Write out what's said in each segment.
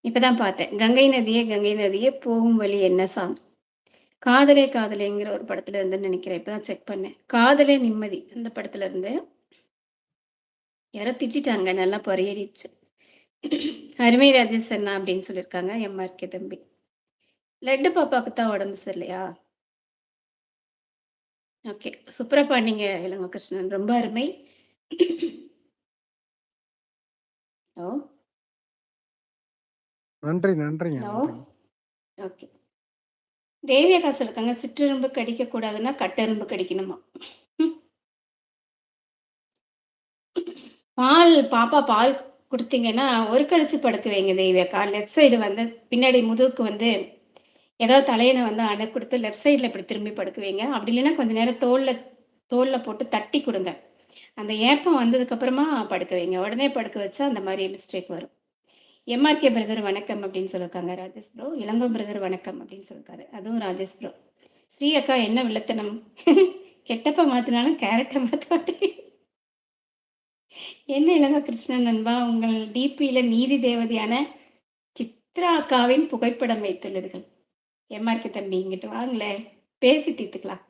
இப்பதான் பார்த்தேன். "கங்கை நதியே கங்கை நதியே போகும் வழி என்ன சாங்?" "காதலே காதலேங்கிற" ஒரு படத்துல இருந்துன்னு நெனைக்கிறேன். இப்பதான் செக் பண்ணேன். "காதலே நிம்மதி" அந்த படத்துல இருந்து. யாரோ திட்டிட்டாங்க. நல்லா பொறையேறிடுச்சு. "அருமை ராஜேஷ் அண்ணா" அப்படின்னு சொல்லியிருக்காங்க. எம்.ஆர்.கே தம்பி. லட்டு பாப்பாக்கு தான் உடம்பு சரியில்லையா? ஓகே. சூப்பரா பாடுனீங்க இளங்கோகிருஷ்ணன். ரொம்ப அருமை. ஹலோ? நன்றிங்க, ஹலோ? நன்றிங்க. ஓகே. தேவி அக்கா சொல்லிருக்காங்க, "சிற்றெரும்பு கடிக்கக் கூடாதுன்னா, கட்டெரும்பு கடிக்கணுமா?" ம். பாப்பா பால் குடுத்தீங்கன்னா, ஒரு கழிச்சு படுக்க வைங்க தேவி அக்கா. லெஃப்ட் சைடு வந்து பின்னாடி முதுகுக்கு வந்து ஏதாவது தலையணை வந்து அட குடுத்து லெஃப்ட் சைட்ல இப்டி திரும்பி படுக்க வைங்க. அப்படி இல்லைன்னா கொஞ்ச நேரம் தோள்ல தோள்ல போட்டு தட்டி குடுங்க. அந்த ஏப்பம் வந்ததுக்கப்புறமா படுக்க வைங்க. உடனே படுக்க வச்சா அந்த மாரி மிஸ்டேக் வரும். எம்.ஆர்.கே பிரதர் வணக்கம் அப்படின்னு சொல்லியிருக்காங்க ராஜேஷ் ப்ரோ. இளங்கோ பிரதர் வணக்கம் அப்படின்னு சொல்லிருக்காரு. அதுவும் ராஜேஷ் ப்ரோ. ஸ்ரீ அக்கா என்ன வில்லத்தனம்? கெட்டப்ப மாத்துனாலும் கேரக்ட மாத்த மாட்டேங்கிறீங்க. என்ன இளங்கோ கிருஷ்ணன் நண்பா, உங்கள் டிபியில நீதி தேவதையான சித்ரா அக்காவின் புகைப்படம் வைத்துள்ளீர்கள். எம்.ஆர்.கே தம்பி இங்கிட்டு வாங்களேன். பேசி தீர்த்துக்கலாம்.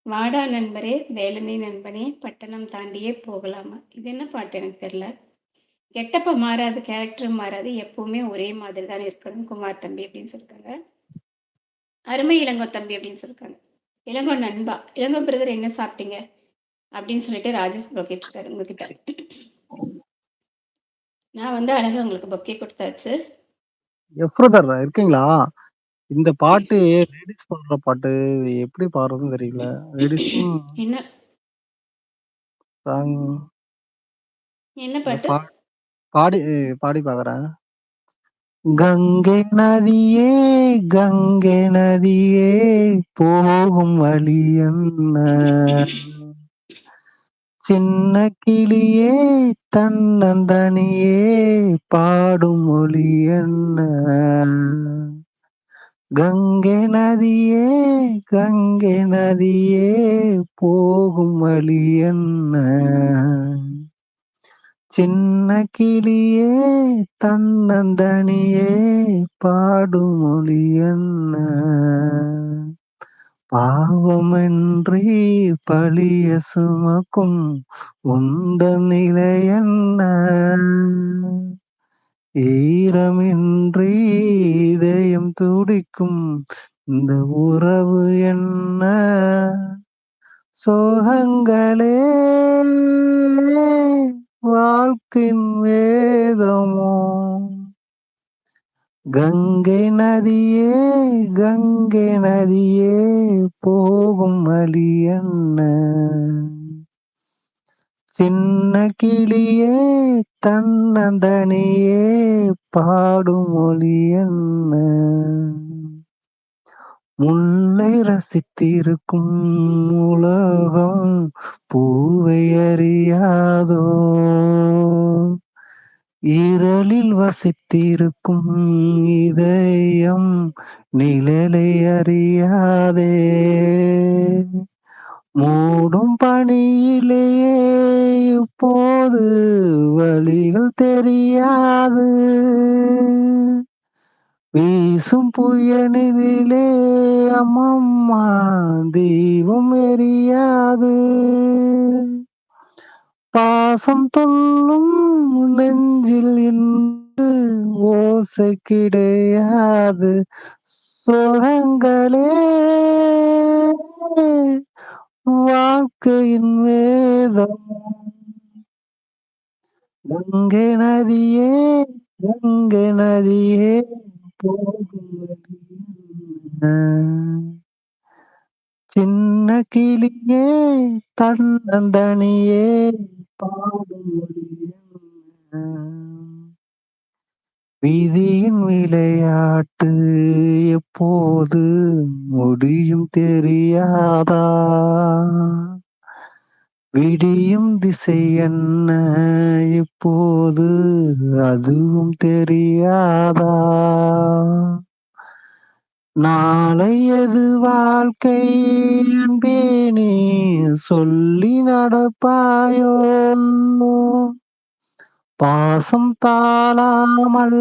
வாடா நண்பரே, வேலனே நண்பனே, பட்டணம் தாண்டியே போகலாமா? இது என்ன பாட்டு எனக்கு தெரியல. கெட்டப்ப மாறாது, கேரக்டரும் மாறாது. எப்பவுமே ஒரே மாதிரி தான் இருக்கணும் குமார் தம்பி அப்படின்னு சொல்லிருக்காங்க. அருமை இளங்கோ தம்பி அப்படின்னு சொல்லிருக்காங்க. இளங்கோ நண்பா, இளங்கோ பிரதர் என்ன சாப்பிட்டீங்க? அப்படின்னு சொல்லிட்டு ராஜேஷ் ப்ரோ கேட்டிருக்காரு உங்ககிட்ட. நான் வந்து அழகா உங்களுக்கு பொக்கே குடுத்தாச்சு. எஃப்ரோதர் இருக்கீங்களா? இந்த பாட்டு லேடீஸ் பாடுற பாட்டு. எப்படி பாடுறதுன்னு தெரியல. லேடீஸ்க்கும் என்ன சாங் என்ன இந்த பாட்டு? பாடி பாடி பார்க்குறேன். கங்கை நதியே கங்கை நதியே போகும் வழி என்ன? சின்ன கிளியே தன்னந்தனியே பாடும் மொழி என்ன? கங்கை நதியே கங்கை நதியே போகும் வழி என்ன? சின்ன கிளியே தன்னந்தனியே பாடும் மொழி என்ன? பாவமின்றி பழிய சுமக்கும் உந்தன் நிலை என்ன? ஈரமின்றி இதயம் துடிக்கும் இந்த உறவு என்ன? சோகங்களே வாழ்க்கையின் வேதமோ? கங்கை நதியே கங்கை நதியே போகும் வழி என்ன? சின்ன கிளியே தன்னந்தனியே பாடும் மொழி என்ன? முல்லை ரசித்திருக்கும் உலகம் பூவை அறியாதோ? இரலில் வசித்திருக்கும் இதயம் நிழலை அறியாதே. மூடும் பனியிலேயே இப்போது வழிகள் தெரியாது. வீசும் புயலிலே அம்மம்மா தெய்வம் எரியாது. பாசம் துள்ளும் நெஞ்சில் இன்று ஓசை கிடையாது. சோகங்களே வாழ்க்கையின் வேதம். கங்கை நதியே கங்கை நதியே போகும் வழி என்ன? சின்ன கிளியே தன்னந்தனியே பாடும் மொழி என்ன? விதியின் விளையாட்டு எப்போது முடியும் தெரியாதா? விடியும் திசை என்ன இப்போது அதுவும் தெரியாதா? நாளை எது வாழ்க்கை அன்பே நீ சொல்லி நடப்பாயோ? பாசம் தாழாமல்